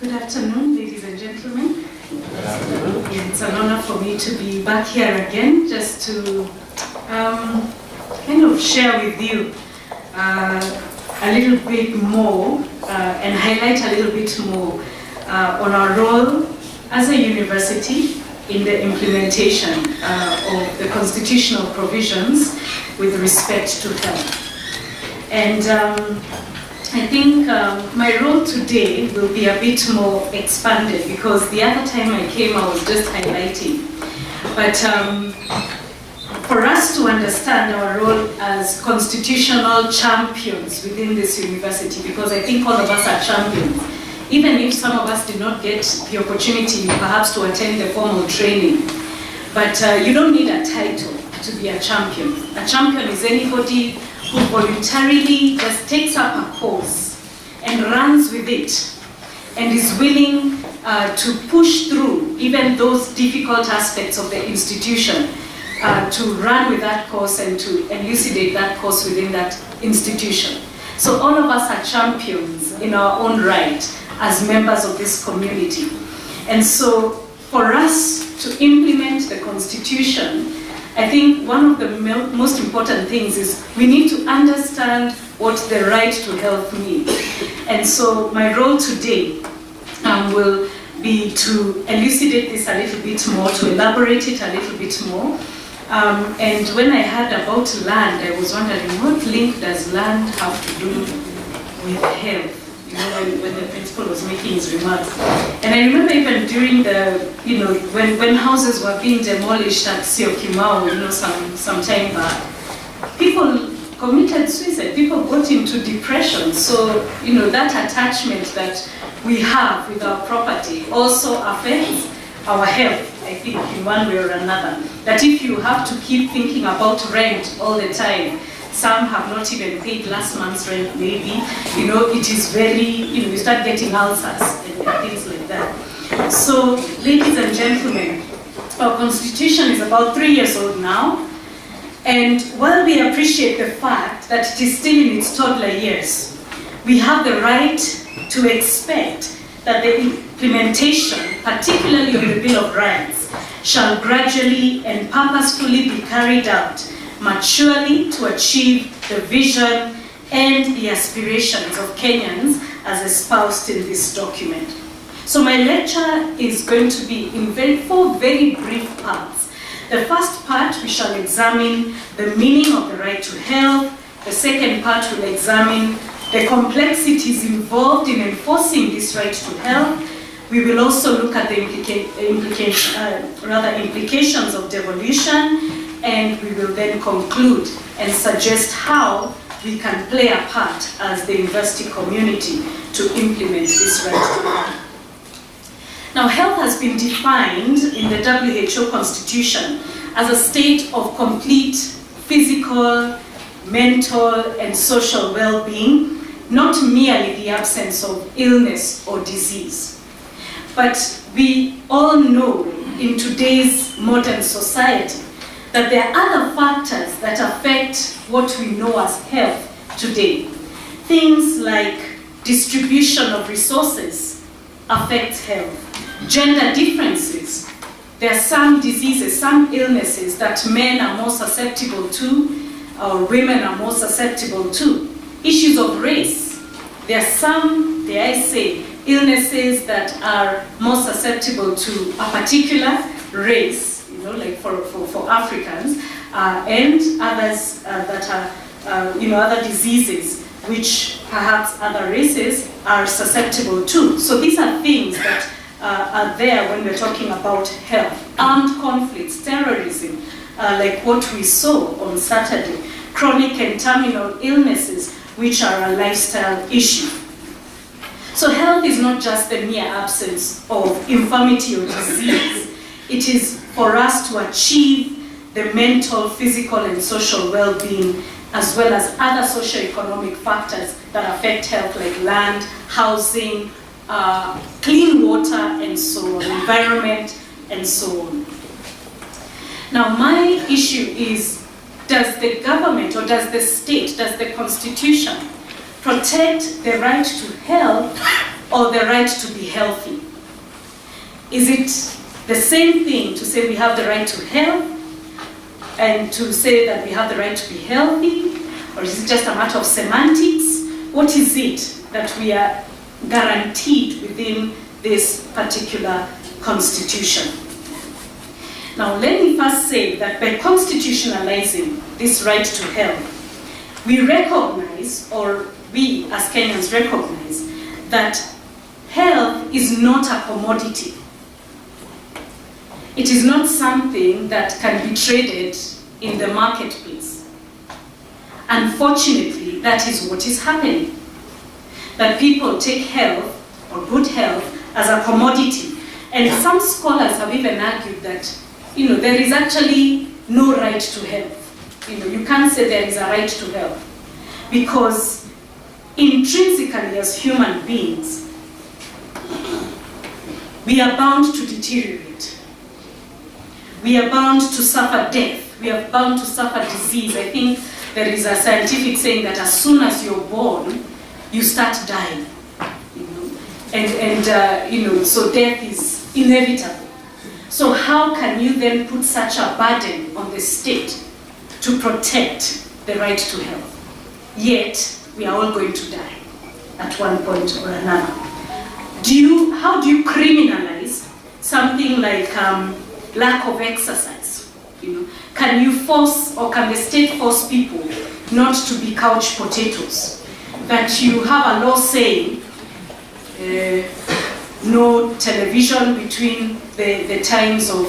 Good afternoon, ladies and gentlemen. Good afternoon. It's an honor for me to be back here again, just to kind of share with you a little bit more and highlight a little bit more on our role as a university in the implementation of the constitutional provisions with respect to health. And I think my role today will be a bit more expanded, because the other time I came I was just highlighting. But for us to understand our role as constitutional champions within this university, because I think all of us are champions, even if some of us did not get the opportunity perhaps to attend the formal training. But you don't need a title to be a champion. A champion is anybody who voluntarily just takes up a cause and runs with it and is willing to push through even those difficult aspects of the institution to run with that cause and to elucidate that cause within that institution. So all of us are champions in our own right as members of this community. And so for us to implement the Constitution, I think one of the most important things is we need to understand what the right to health means. And so my role today will be to elucidate this a little bit more, to elaborate it a little bit more. And when I heard about land, I was wondering, what link does land have to do with health? You know, when the principal was making his remarks. And I remember even during the, when houses were being demolished at Syokimau, some time back, people committed suicide, people got into depression. So, that attachment that we have with our property also affects our health, I think, in one way or another. That if you have to keep thinking about rent all the time, some have not even paid last month's rent, maybe. It is very, you start getting ulcers and things like that. So, ladies and gentlemen, our Constitution is about 3 years old now. And while we appreciate the fact that it is still in its toddler years, we have the right to expect that the implementation, particularly of the Bill of Rights, shall gradually and purposefully be carried out maturely to achieve the vision and the aspirations of Kenyans as espoused in this document. So my lecture is going to be in four very brief parts. The first part, we shall examine the meaning of the right to health. The second part will examine the complexities involved in enforcing this right to health. We will also look at the implications of devolution, and we will then conclude and suggest how we can play a part as the university community to implement this right to health. Now, health has been defined in the WHO Constitution as a state of complete physical, mental, and social well-being, not merely the absence of illness or disease. But we all know in today's modern society that there are other factors that affect what we know as health today. Things like distribution of resources affect health. Gender differences. There are some diseases, some illnesses that men are more susceptible to, or women are more susceptible to. Issues of race. There are some, dare I say, illnesses that are more susceptible to a particular race, like for Africans, and others that are, other diseases which perhaps other races are susceptible to. So these are things that are there when we're talking about health. Armed conflicts, terrorism, like what we saw on Saturday, chronic and terminal illnesses, which are a lifestyle issue. So health is not just the mere absence of infirmity or disease. It is for us to achieve the mental, physical, and social well-being, as well as other socio-economic factors that affect health, like land, housing, clean water, and so on, environment, and so on. Now, my issue is, does the government, or does the state, does the Constitution protect the right to health or the right to be healthy? Is it the same thing to say we have the right to health and to say that we have the right to be healthy? Or is it just a matter of semantics? What is it that we are guaranteed within this particular constitution? Now, let me first say that by constitutionalizing this right to health, we recognize, or we as Kenyans recognize, that health is not a commodity. It is not something that can be traded in the marketplace. Unfortunately, that is what is happening. That people take health, or good health, as a commodity. And some scholars have even argued that, there is actually no right to health. You can't say there is a right to health. Because intrinsically as human beings, we are bound to deteriorate. We are bound to suffer death. We are bound to suffer disease. I think there is a scientific saying that as soon as you're born, you start dying. So death is inevitable. So how can you then put such a burden on the state to protect the right to health? Yet, we are all going to die at one point or another. How do you criminalize something like lack of exercise? Can you force, or can the state force people not to be couch potatoes? That you have a law saying no television between the times of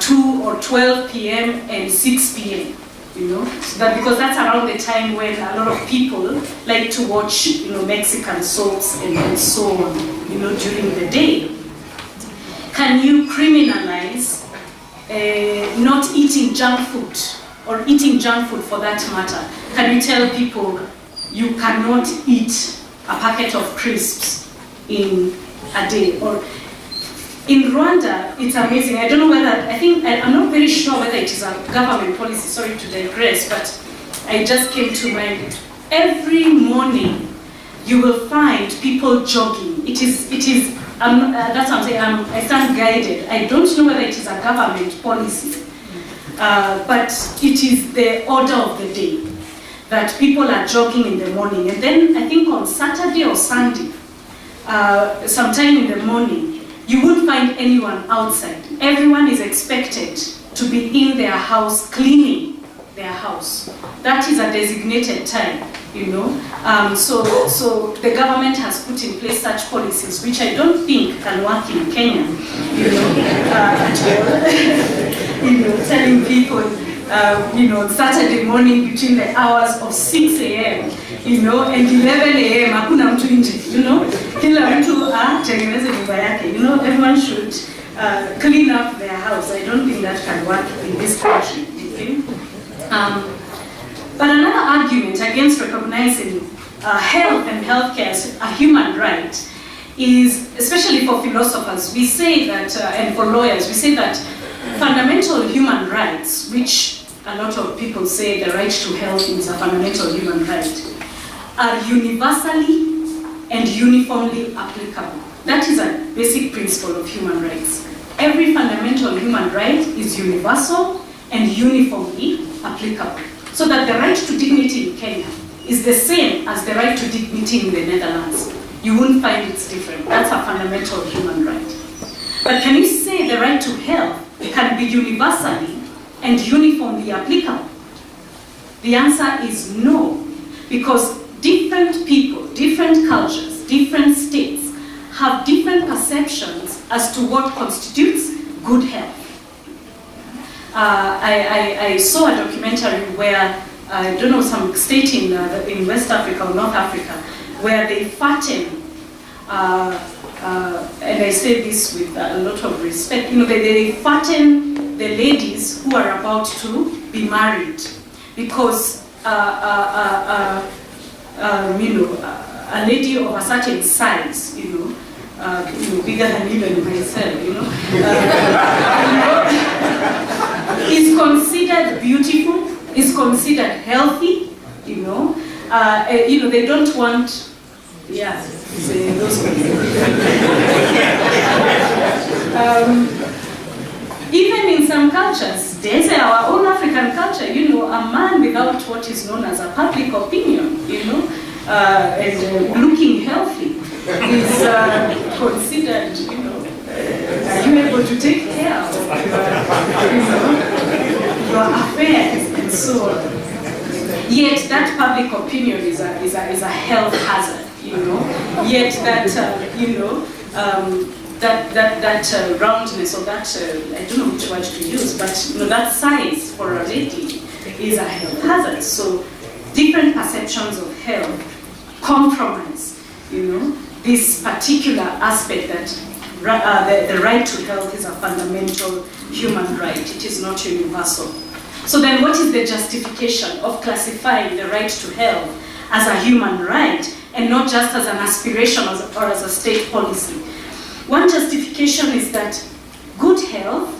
2 or 12 p.m. and 6 p.m. So that, because that's around the time when a lot of people like to watch Mexican soaps and so on during the day. Can you criminalize not eating junk food, or eating junk food for that matter? Can you tell people you cannot eat a packet of crisps in a day? Or in Rwanda, it's amazing. I don't know whether, I'm not very sure whether it is a government policy, sorry to digress, but I just came to mind. Every morning, you will find people jogging. It is. That's what I'm saying, I stand guided. I don't know whether it is a government policy, but it is the order of the day that people are jogging in the morning. And then I think on Saturday or Sunday, sometime in the morning, you won't find anyone outside. Everyone is expected to be in their house cleaning their house. That is a designated time, So the government has put in place such policies, which I don't think can work in Kenya, at all. Telling people, Saturday morning between the hours of 6 a.m., and 11 a.m., hakuna mtu nje, kila mtu atengeneze nyumba yake. Everyone should clean up their house. I don't think that can work in this country. Okay? But another argument against recognizing health and healthcare as a human right is, especially for philosophers, we say that, and for lawyers, we say that fundamental human rights, which a lot of people say the right to health is a fundamental human right, are universally and uniformly applicable. That is a basic principle of human rights. Every fundamental human right is universal and uniformly applicable. So that the right to dignity in Kenya is the same as the right to dignity in the Netherlands. You won't find it's different. That's a fundamental human right. But can you say the right to health can be universally and uniformly applicable? The answer is no, because different people, different cultures, different states have different perceptions as to what constitutes good health. I saw a documentary where, I don't know, some state in West Africa or North Africa, where they fatten, and I say this with a lot of respect, they fatten the ladies who are about to be married, because a lady of a certain size, bigger than even myself, is considered beautiful, is considered healthy, they don't want Yeah, say those even in some cultures, there's our own African culture, you know, a man without what is known as a public opinion, you know, and looking healthy is considered, you know, are you able to take care of your affairs and so on. Yet that public opinion is a health hazard, you know. Yet that, you know, that roundness, or that, I don't know which word to use, but you know, that size for a lady is a health hazard. So different perceptions of health compromise, you know, this particular aspect that the right to health is a fundamental human right. It is not universal. So then what is the justification of classifying the right to health as a human right and not just as an aspiration or as a state policy? One justification is that good health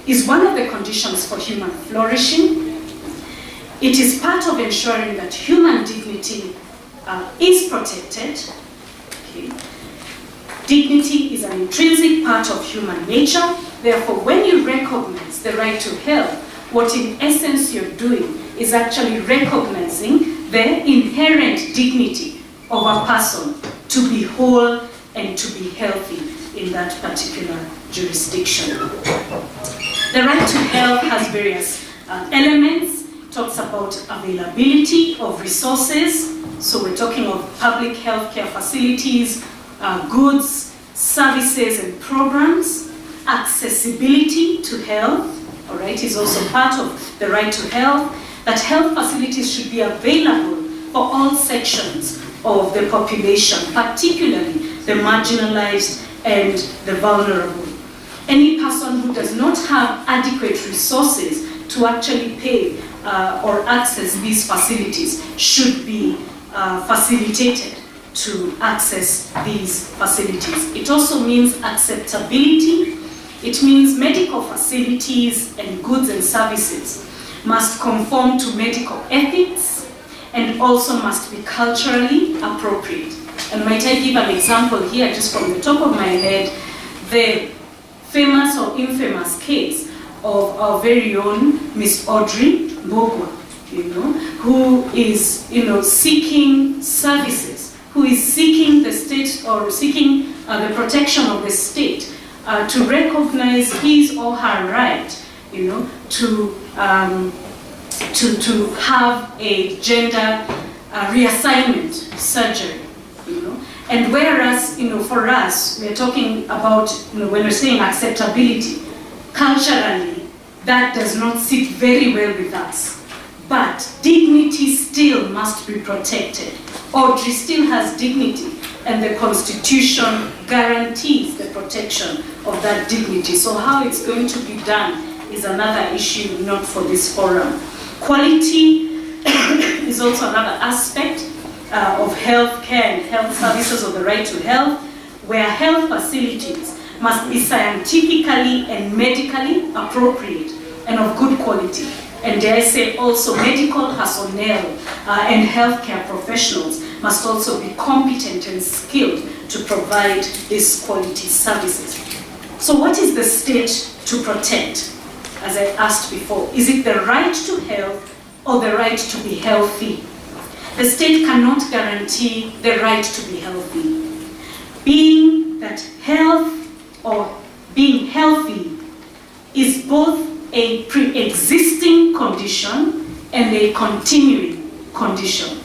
is one of the conditions for human flourishing. It is part of ensuring that human dignity is protected. Okay. Dignity is an intrinsic part of human nature. Therefore, when you recognize the right to health, what in essence you're doing is actually recognizing the inherent dignity of a person to be whole and to be healthy in that particular jurisdiction. The right to health has various elements. It talks about availability of resources. So we're talking of public healthcare facilities, goods, services and programs. Accessibility to health, all right, is also part of the right to health. That health facilities should be available for all sections of the population, particularly the marginalized and the vulnerable. Any person who does not have adequate resources to actually pay or access these facilities should be facilitated to access these facilities. It also means acceptability. It means medical facilities and goods and services must conform to medical ethics and also must be culturally appropriate. And might I give an example here, just from the top of my head, the famous or infamous case of our very own Miss Audrey Mbogwa, you know, who is, you know, seeking services, who is seeking the state or seeking the protection of the state to recognize his or her right, you know, to have a gender reassignment surgery, you know. And whereas, you know, for us, we're talking about, you know, when we're saying acceptability, culturally, that does not sit very well with us. But dignity still must be protected. Audrey still has dignity, and the Constitution guarantees the protection of that dignity. So how it's going to be done is another issue, not for this forum. Quality is also another aspect of health care and health services, or the right to health, where health facilities must be scientifically and medically appropriate and of good quality. And dare I say also medical personnel and healthcare professionals must also be competent and skilled to provide these quality services. So what is the state to protect? As I asked before, is it the right to health or the right to be healthy? The state cannot guarantee the right to be healthy. Being that health or being healthy is both a pre-existing condition and a continuing condition.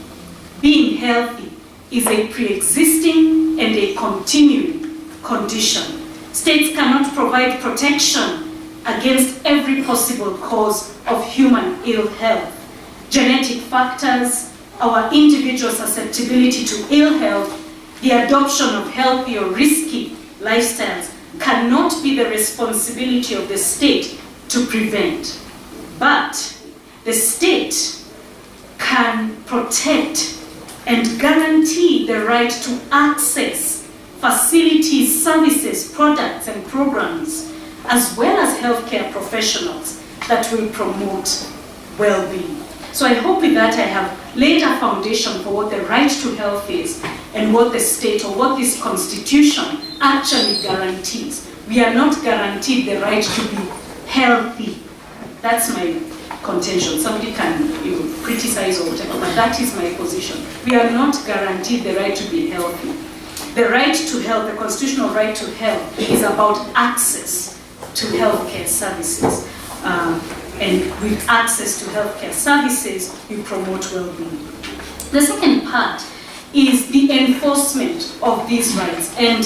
Being healthy is a pre-existing and a continuing condition. States cannot provide protection against every possible cause of human ill health. Genetic factors, our individual susceptibility to ill health, the adoption of healthy or risky lifestyles cannot be the responsibility of the state to prevent. But the state can protect and guarantee the right to access facilities, services, products, and programs, as well as healthcare professionals that will promote well-being. So I hope with that I have laid a foundation for what the right to health is and what the state or what this constitution actually guarantees. We are not guaranteed the right to be healthy. That's my contention. Somebody can criticize or whatever, but that is my position. We are not guaranteed the right to be healthy. The right to health, the constitutional right to health, is about access to healthcare services. And with access to healthcare services, you promote well-being. The second part is the enforcement of these rights. And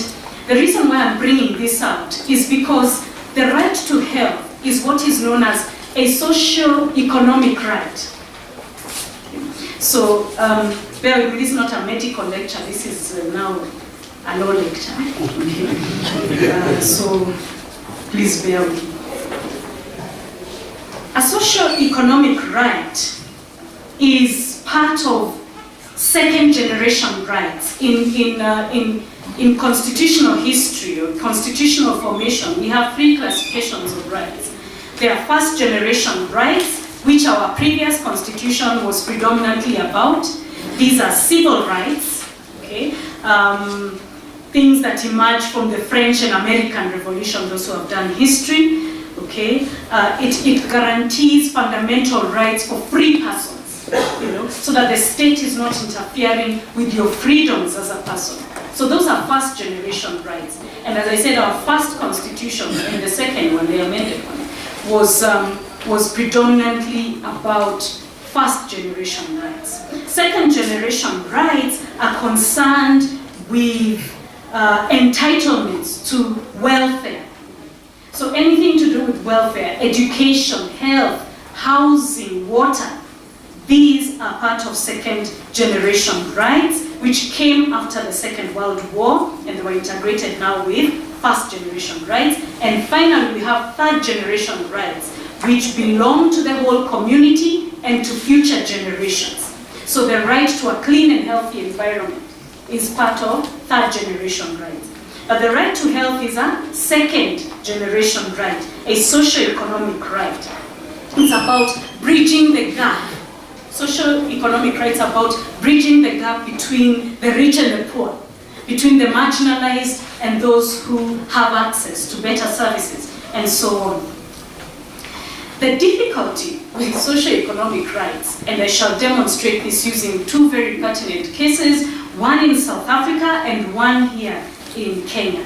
the reason why I'm bringing this out is because the right to health is what is known as a socio-economic right. So, bear with me, this is not a medical lecture, this is now a law lecture. Okay. So, please bear with me. A socio-economic right is part of second generation rights. In constitutional history or constitutional formation, we have three classifications of rights. There are first generation rights, which our previous constitution was predominantly about. These are civil rights, okay? Things that emerged from the French and American Revolution, those who have done history. Okay, it guarantees fundamental rights for free persons, so that the state is not interfering with your freedoms as a person. So those are first generation rights. And as I said, our first constitution and the second one, the amended one, was predominantly about first generation rights. Second generation rights are concerned with entitlements to welfare. So anything to do with welfare, education, health, housing, water, these are part of second generation rights, which came after the Second World War, and they were integrated now with first generation rights. And finally, we have third generation rights, which belong to the whole community and to future generations. So the right to a clean and healthy environment is part of third generation rights. But the right to health is a second generation right, a socio-economic right. It's about bridging the gap. Socio-economic rights are about bridging the gap between the rich and the poor, between the marginalized and those who have access to better services, and so on. The difficulty with socio-economic rights, and I shall demonstrate this using two very pertinent cases, one in South Africa and one here in Kenya.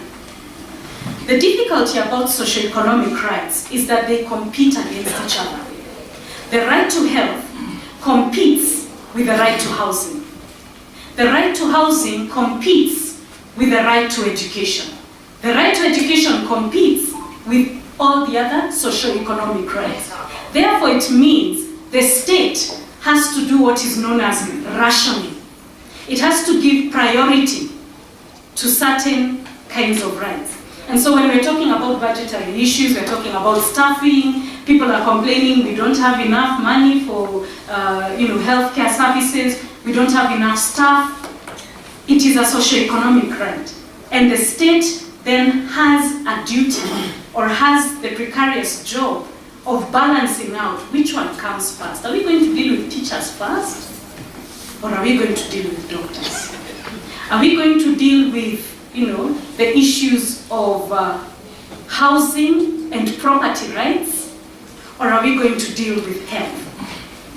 The difficulty about socio-economic rights is that they compete against each other. The right to health competes with the right to housing. The right to housing competes with the right to education. The right to education competes with all the other socio-economic rights. Therefore, it means the state has to do what is known as rationing. It has to give priority to certain kinds of rights. And so when we're talking about budgetary issues, we're talking about staffing, people are complaining we don't have enough money for healthcare services, we don't have enough staff. It is a socio-economic right. And the state then has a duty or has the precarious job of balancing out which one comes first. Are we going to deal with teachers first? Or are we going to deal with doctors? Are we going to deal with, the issues of housing and property rights? Or are we going to deal with health?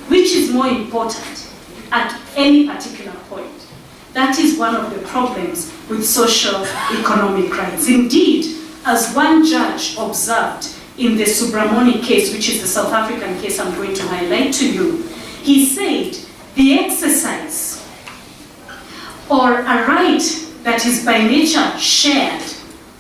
Which is more important at any particular point? That is one of the problems with socio-economic rights. Indeed, as one judge observed in the Subramani case, which is the South African case I'm going to highlight to you, he said, the exercise or a right that is by nature shared,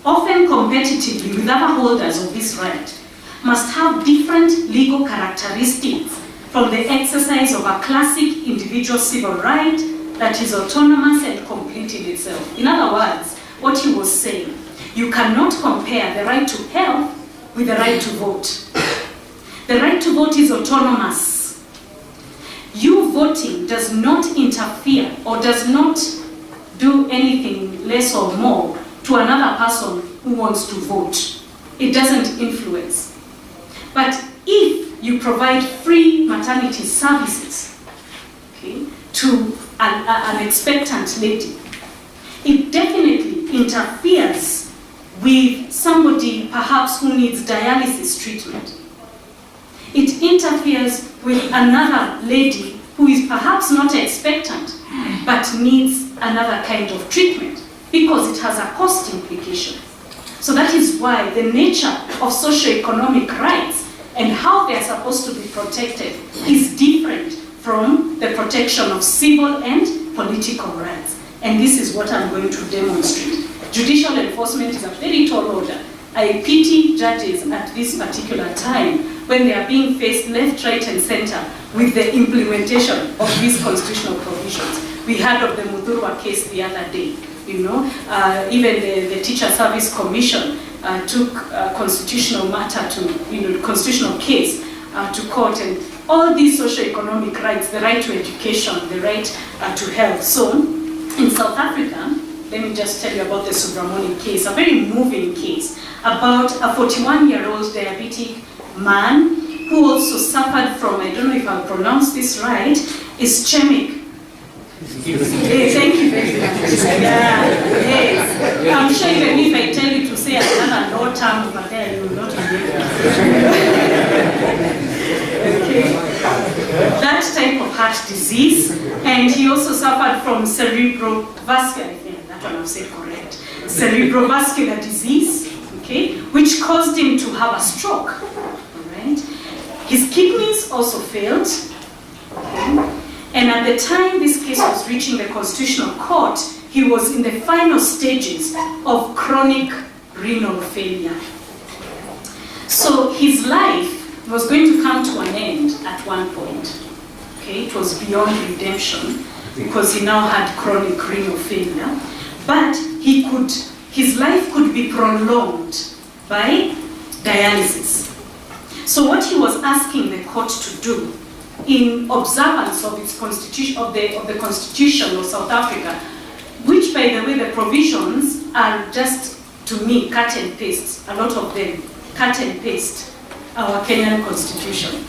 often competitively with other holders of this right, must have different legal characteristics from the exercise of a classic individual civil right that is autonomous and complete in itself. In other words, what he was saying, you cannot compare the right to health with the right to vote. The right to vote is autonomous. You voting does not interfere or does not do anything less or more to another person who wants to vote. It doesn't influence. But if you provide free maternity services, okay, to an expectant lady, it definitely interferes with somebody perhaps who needs dialysis treatment. It interferes with another lady who is perhaps not expectant but needs another kind of treatment because it has a cost implication. So that is why the nature of socioeconomic rights and how they are supposed to be protected is different from the protection of civil and political rights. And this is what I'm going to demonstrate. Judicial enforcement is a very tall order. I pity judges at this particular time when they are being faced left, right, and center with the implementation of these constitutional provisions. We heard of the Mudhurwa case the other day. Even the Teacher Service Commission took a constitutional matter to, constitutional case to court, and all these socio-economic rights, the right to education, the right to health. So, in South Africa, let me just tell you about the Subramani case, a very moving case about a 41-year-old diabetic man who also suffered from, I don't know if I'll pronounce this right, ischemic. Thank you very much. Yeah, yes. I'm sure even if I tell you to say another law term over there, you will not be able to. Okay. That type of heart disease, and he also suffered from cerebrovascular, I think that one I've said correct, cerebrovascular disease, okay, which caused him to have a stroke. All right. His kidneys also failed. Okay. And at the time this case was reaching the Constitutional Court, he was in the final stages of chronic renal failure. So his life was going to come to an end at one point. Okay, it was beyond redemption because he now had chronic renal failure. But his life could be prolonged by dialysis. So what he was asking the court to do, in observance of its constitution, of the Constitution of South Africa, which, by the way, the provisions are just, to me, cut and paste. A lot of them cut and paste our Kenyan Constitution.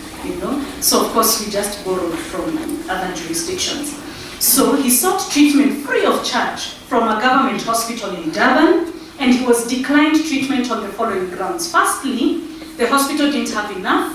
So of course we just borrowed from other jurisdictions. So he sought treatment free of charge from a government hospital in Durban, and he was declined treatment on the following grounds. Firstly, the hospital didn't have enough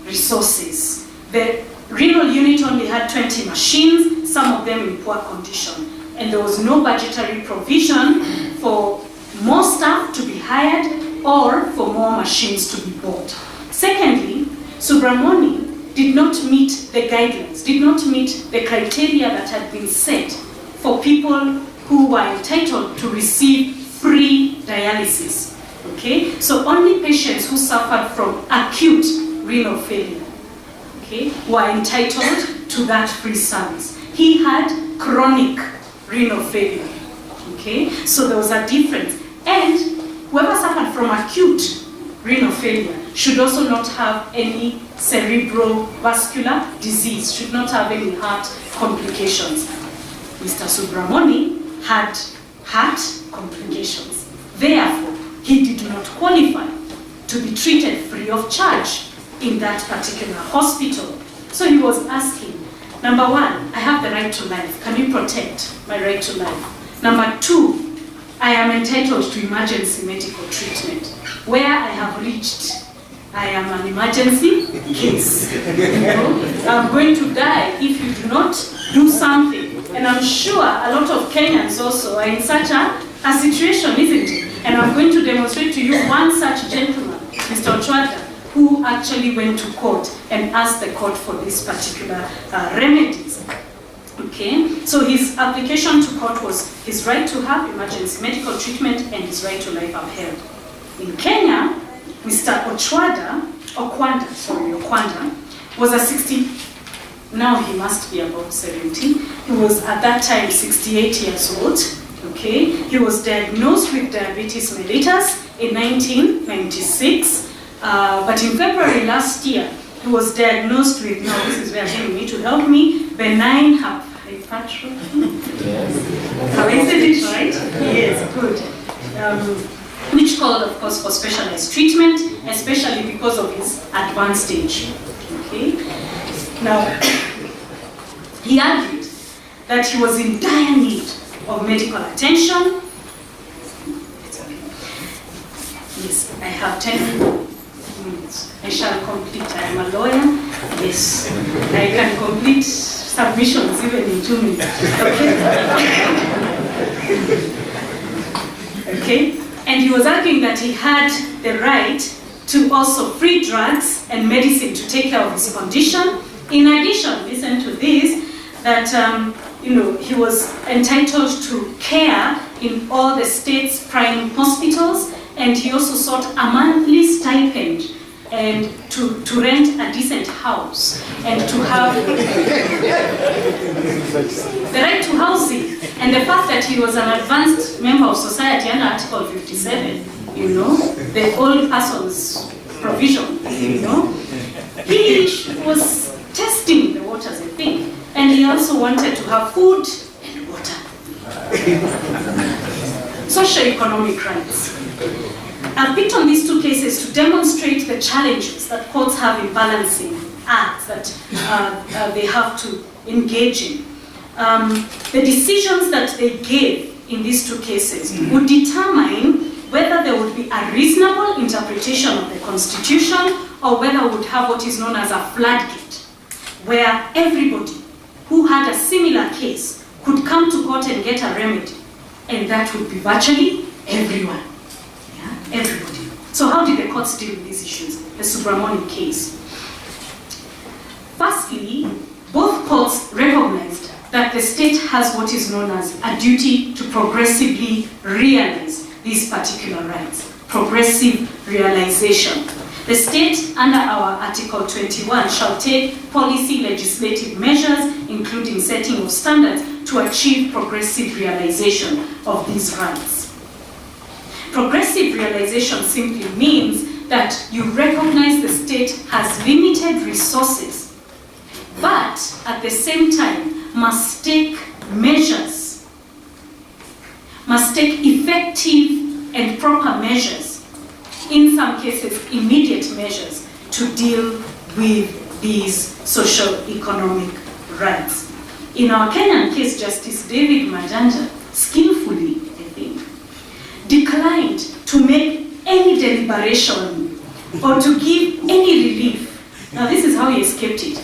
resources. The renal unit only had 20 machines, some of them in poor condition, and there was no budgetary provision for more staff to be hired or for more machines to be bought. Secondly, Subramani did not meet the guidelines, did not meet the criteria that had been set for people who were entitled to receive free dialysis. Okay? So only patients who suffered from acute renal failure, okay, were entitled to that free service. He had chronic renal failure. Okay? So there was a difference. And whoever suffered from acute renal failure should also not have any cerebrovascular disease, should not have any heart complications. Mr. Subramani had heart complications. Therefore, he did not qualify to be treated free of charge in that particular hospital. So he was asking, number one, I have the right to life. Can you protect my right to life? Number two, I am entitled to emergency medical treatment. Where I have reached, I am an emergency case. I'm going to die if you do not do something. And I'm sure a lot of Kenyans also are in such a situation, isn't it? And I'm going to demonstrate to you one such gentleman, Mr. Ochwada, who actually went to court and asked the court for these particular remedies. Okay, so his application to court was his right to have emergency medical treatment and his right to life upheld. In Kenya, Mr. Okwanda was a 60, now he must be about 70. He was at that time 68 years old. Okay, he was diagnosed with diabetes mellitus in 1996, but in February last year, he was diagnosed with, now this is where you need to help me, benign hypertrophy. Yes. Have I said it right? Yes, good. Which called, of course, for specialized treatment, especially because of his advanced stage. Okay? Now, he argued that he was in dire need of medical attention. Yes, I have 10 minutes. I shall complete. I am a lawyer. Yes, I can complete submissions even in 2 minutes. Okay? And he was arguing that he had the right to also free drugs and medicine to take care of his condition. In addition, listen to this, that he was entitled to care in all the state's prime hospitals, and he also sought a monthly stipend and to rent a decent house and to have the right to housing. And the fact that he was an advanced member of society under Article 57, the old person's provision, he was testing the waters, I think. And he also wanted to have food and water. Socio-economic rights. I've picked on these two cases to demonstrate the challenges that courts have in balancing acts that they have to engage in. The decisions that they gave in these two cases would determine whether there would be a reasonable interpretation of the Constitution or whether we would have what is known as a floodgate, where everybody who had a similar case could come to court and get a remedy, and that would be virtually everyone. Everybody. So how did the courts deal with these issues? The Subramani case. Firstly, both courts recognized that the state has what is known as a duty to progressively realize these particular rights. Progressive realization. The state, under our Article 21, shall take policy legislative measures, including setting of standards, to achieve progressive realization of these rights. Progressive realization simply means that you recognize the state has limited resources, but at the same time must take measures, must take effective and proper measures, in some cases immediate measures, to deal with these socio-economic rights. In our Kenyan case, Justice David Majanja skillfully, declined to make any deliberation or to give any relief. Now this is how he escaped it.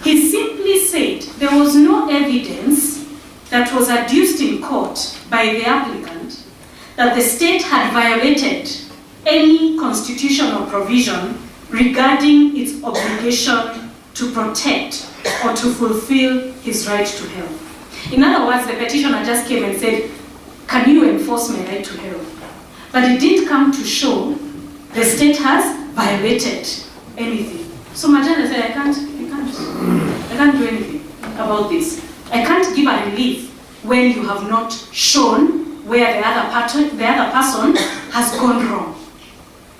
He simply said there was no evidence that was adduced in court by the applicant that the state had violated any constitutional provision regarding its obligation to protect or to fulfill his right to health. In other words, the petitioner just came and said, can you enforce my right to health? But it didn't come to show the state has violated anything. So Majanda said, I can't do anything about this. I can't give a relief when you have not shown where the other person has gone wrong.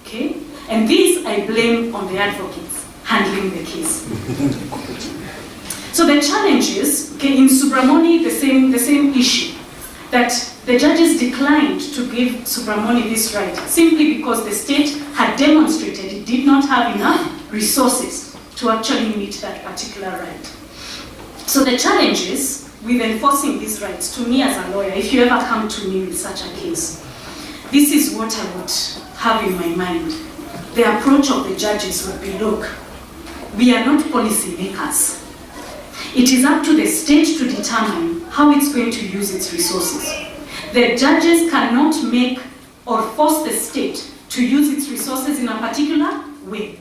Okay? And this I blame on the advocates handling the case. So the challenge is, okay, in Subramani, the same issue, that the judges declined to give Subramani this right simply because the state had demonstrated it did not have enough resources to actually meet that particular right. So the challenge is with enforcing these rights, to me as a lawyer, if you ever come to me with such a case, this is what I would have in my mind. The approach of the judges would be, look, we are not policy makers. It is up to the state to determine how it's going to use its resources. The judges cannot make or force the state to use its resources in a particular way.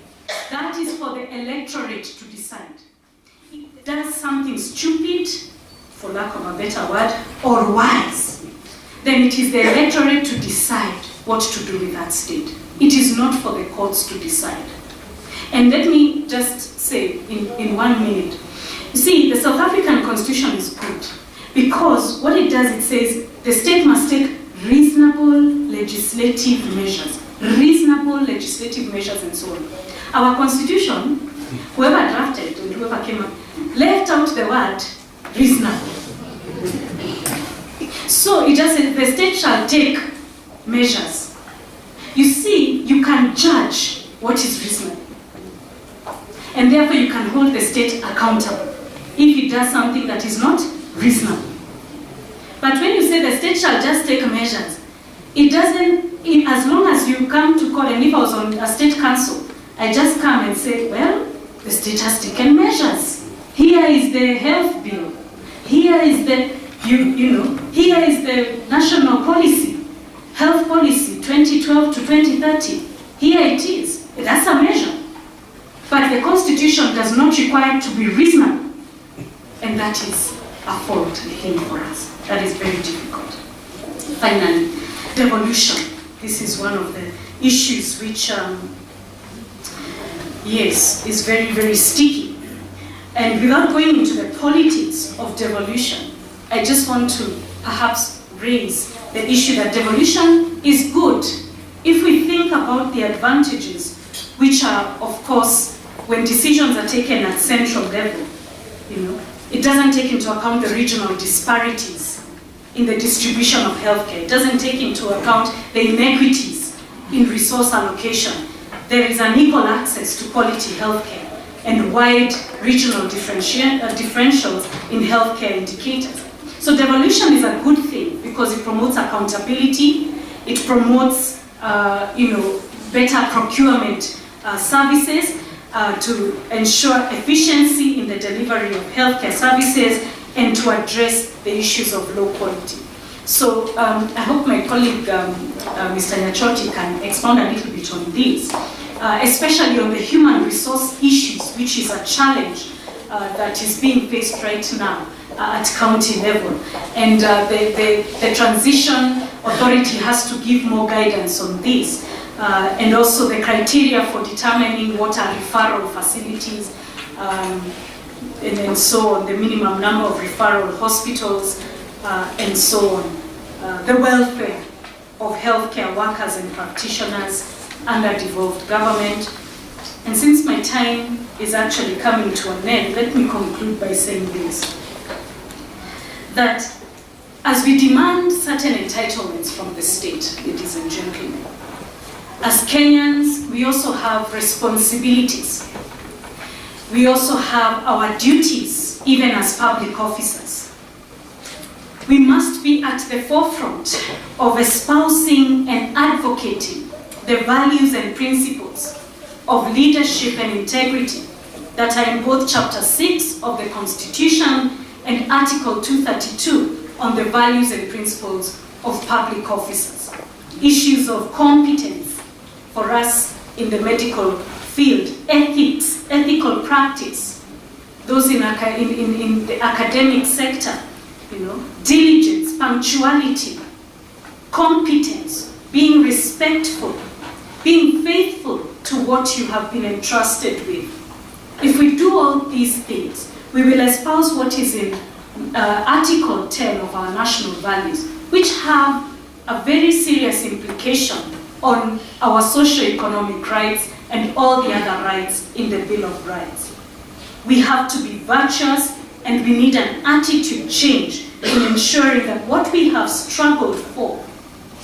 That is for the electorate to decide. It does something stupid, for lack of a better word, or wise, then it is the electorate to decide what to do with that state. It is not for the courts to decide. And let me just say in 1 minute, you see, the South African Constitution is good because what it does, it says the state must take reasonable legislative measures. Reasonable legislative measures and so on. Our Constitution, whoever drafted and whoever came up, left out the word reasonable. So it just says the state shall take measures. You see, you can judge what is reasonable. And therefore you can hold the state accountable if it does something that is not reasonable. But when you say the state shall just take measures, it doesn't, as long as you come to court, and if I was on a state council, I just come and say, well, the state has taken measures. Here is the health bill. Here is the, here is the national policy, health policy 2012 to 2030. Here it is. That's a measure. But the Constitution does not require it to be reasonable. And that is a fault, I think, for us. That is very difficult. Finally, devolution. This is one of the issues which, yes, is very, very sticky. And without going into the politics of devolution, I just want to perhaps raise the issue that devolution is good if we think about the advantages, which are, of course, when decisions are taken at central level, it doesn't take into account the regional disparities in the distribution of healthcare. It doesn't take into account the inequities in resource allocation. There is an equal access to quality healthcare and wide regional differentials in healthcare indicators. So devolution is a good thing because it promotes accountability, it promotes better procurement services to ensure efficiency in the delivery of healthcare services and to address the issues of low quality. So I hope my colleague, Mr. Nyachoti, can expound a little bit on this, especially on the human resource issues, which is a challenge that is being faced right now at county level. And the transition authority has to give more guidance on this. And also the criteria for determining what are referral facilities, and so on, the minimum number of referral hospitals, and so on. The welfare of healthcare workers and practitioners under devolved government. And since my time is actually coming to an end, let me conclude by saying this, that as we demand certain entitlements from the state, ladies and gentlemen, as Kenyans, we also have responsibilities. We also have our duties, even as public officers. We must be at the forefront of espousing and advocating the values and principles of leadership and integrity that are in both Chapter 6 of the Constitution and Article 232 on the values and principles of public officers. Issues of competence for us in the medical field, ethics, ethical practice, those in the academic sector, diligence, punctuality, competence, being respectful, being faithful to what you have been entrusted with. If we do all these things, we will espouse what is in Article 10 of our national values, which have a very serious implication on our socio-economic rights and all the other rights in the Bill of Rights. We have to be virtuous, and we need an attitude change in ensuring that what we have struggled for,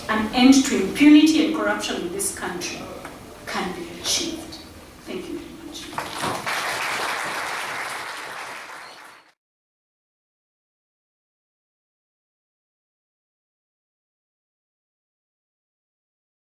an end to impunity and corruption in this country, can be achieved.